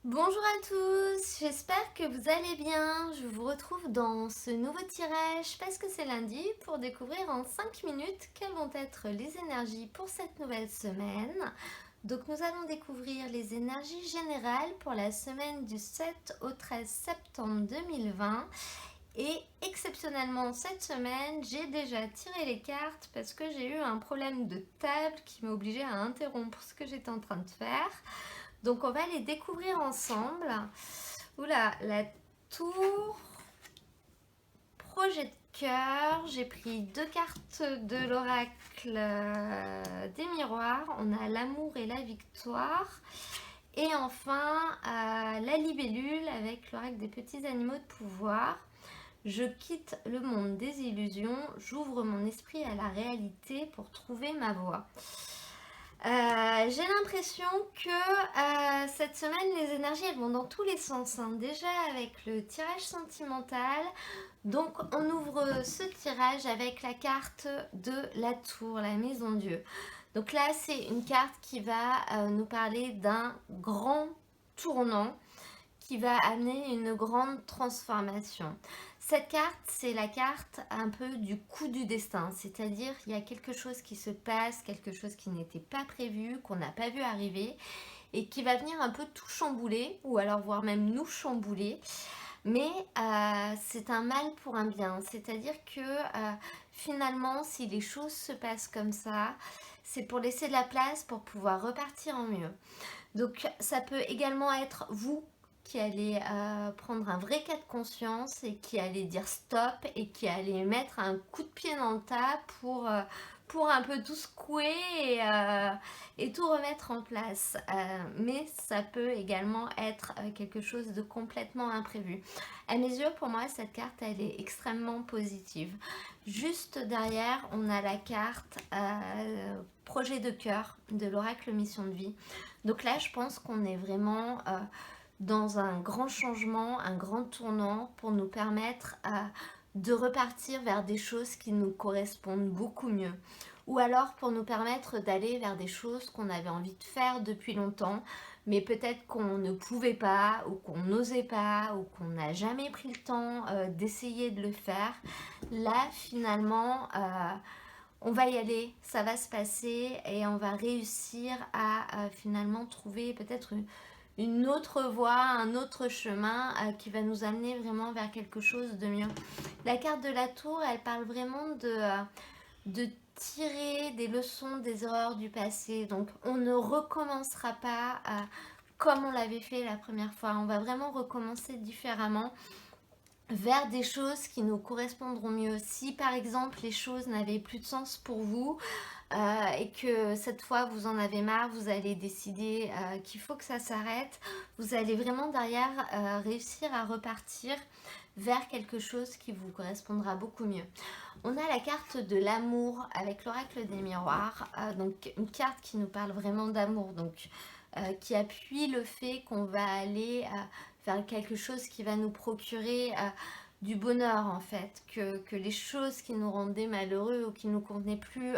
Bonjour à tous, j'espère que vous allez bien. Je vous retrouve dans ce nouveau tirage parce que c'est lundi pour découvrir en 5 minutes quelles vont être les énergies pour cette nouvelle semaine. Donc nous allons découvrir les énergies générales pour la semaine du 7 au 13 septembre 2020. Et exceptionnellement cette semaine, j'ai déjà tiré les cartes parce que j'ai eu un problème de table qui m'a obligée à interrompre ce que j'étais en train de faire. Donc on va les découvrir ensemble. Oula, la tour, projet de cœur. J'ai pris deux cartes de l'oracle des miroirs. On a l'amour et la victoire. Et enfin, la libellule avec l'oracle des petits animaux de pouvoir. Je quitte le monde des illusions, j'ouvre mon esprit à la réalité pour trouver ma voie. J'ai l'impression que cette semaine, les énergies elles vont dans tous les sens, hein. Déjà avec le tirage sentimental. Donc on ouvre ce tirage avec la carte de la tour, la maison Dieu. Donc là, c'est une carte qui va nous parler d'un grand tournant qui va amener une grande transformation. Cette carte, c'est la carte un peu du coup du destin, c'est-à-dire il y a quelque chose qui se passe, quelque chose qui n'était pas prévu, qu'on n'a pas vu arriver et qui va venir un peu tout chambouler, ou alors voire même nous chambouler. Mais c'est un mal pour un bien, c'est-à-dire que finalement, si les choses se passent comme ça, c'est pour laisser de la place pour pouvoir repartir en mieux. Donc ça peut également être vous qui allez prendre un vrai cas de conscience et qui allez dire stop et qui allez mettre un coup de pied dans le tas pour un peu tout secouer et tout remettre en place. Mais ça peut également être quelque chose de complètement imprévu. À mes yeux, pour moi, cette carte, elle est extrêmement positive. Juste derrière, on a la carte projet de cœur de l'oracle mission de vie. Donc là, je pense qu'on est vraiment dans un grand changement, un grand tournant pour nous permettre de repartir vers des choses qui nous correspondent beaucoup mieux. Ou alors pour nous permettre d'aller vers des choses qu'on avait envie de faire depuis longtemps, mais peut-être qu'on ne pouvait pas, ou qu'on n'osait pas, ou qu'on n'a jamais pris le temps d'essayer de le faire. Là, finalement, on va y aller, ça va se passer et on va réussir à finalement trouver peut-être une autre voie, un autre chemin qui va nous amener vraiment vers quelque chose de mieux. La carte de la tour, elle parle vraiment de tirer des leçons des erreurs du passé. Donc on ne recommencera pas comme on l'avait fait la première fois. On va vraiment recommencer différemment vers des choses qui nous correspondront mieux. Si par exemple les choses n'avaient plus de sens pour vous et que cette fois vous en avez marre, vous allez décider qu'il faut que ça s'arrête, vous allez vraiment derrière réussir à repartir vers quelque chose qui vous correspondra beaucoup mieux. On a la carte de l'amour avec l'oracle des miroirs, donc une carte qui nous parle vraiment d'amour, donc qui appuie le fait qu'on va aller vers quelque chose qui va nous procurer du bonheur en fait, que les choses qui nous rendaient malheureux ou qui nous convenaient plus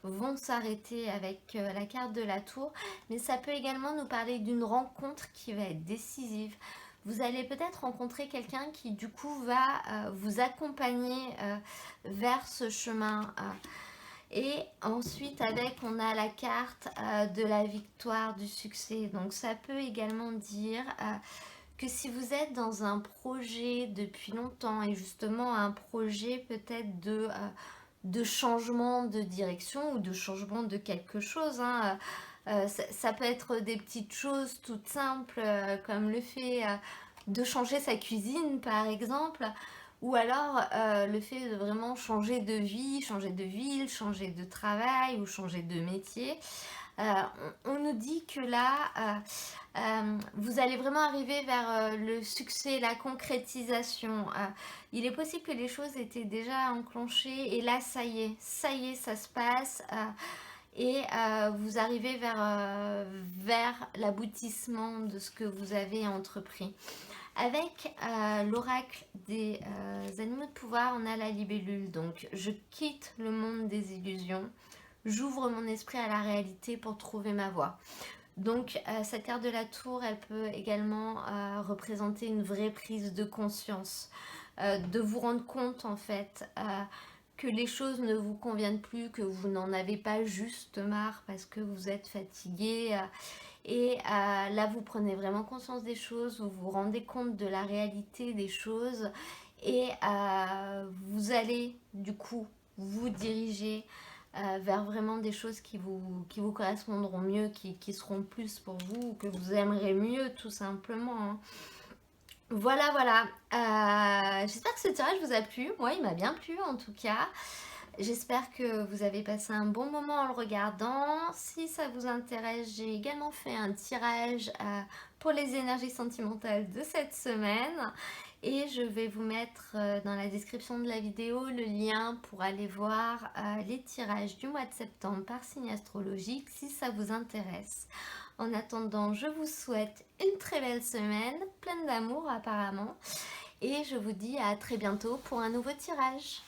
vont s'arrêter avec la carte de la tour, mais ça peut également nous parler d'une rencontre qui va être décisive. Vous allez peut-être rencontrer quelqu'un qui du coup va vous accompagner vers ce chemin. Et ensuite avec on a la carte de la victoire, du succès. Donc ça peut également dire que si vous êtes dans un projet depuis longtemps et justement un projet peut-être de changement de direction ou de changement de quelque chose, hein, ça peut être des petites choses toutes simples comme le fait de changer sa cuisine par exemple, ou alors le fait de vraiment changer de vie, changer de ville, changer de travail ou changer de métier. On nous dit que là, vous allez vraiment arriver vers le succès, la concrétisation. Il est possible que les choses étaient déjà enclenchées et là, ça y est, ça se passe. Et vous arrivez vers l'aboutissement de ce que vous avez entrepris. Avec l'oracle des animaux de pouvoir, on a la libellule. Donc, je quitte le monde des illusions. J'ouvre mon esprit à la réalité pour trouver ma voie. Donc cette carte de la tour, elle peut également représenter une vraie prise de conscience, de vous rendre compte en fait que les choses ne vous conviennent plus, que vous n'en avez pas juste marre parce que vous êtes fatigué. Et là, vous prenez vraiment conscience des choses, vous vous rendez compte de la réalité des choses et vous allez du coup vous diriger vers vraiment des choses qui vous correspondront mieux, qui seront plus pour vous, que vous aimerez mieux tout simplement, hein. Voilà, voilà. J'espère que ce tirage vous a plu. Moi, il m'a bien plu en tout cas. J'espère que vous avez passé un bon moment en le regardant. Si ça vous intéresse, j'ai également fait un tirage pour les énergies sentimentales de cette semaine. Et je vais vous mettre dans la description de la vidéo le lien pour aller voir les tirages du mois de septembre par signe astrologique si ça vous intéresse. En attendant, je vous souhaite une très belle semaine, pleine d'amour apparemment. Et je vous dis à très bientôt pour un nouveau tirage.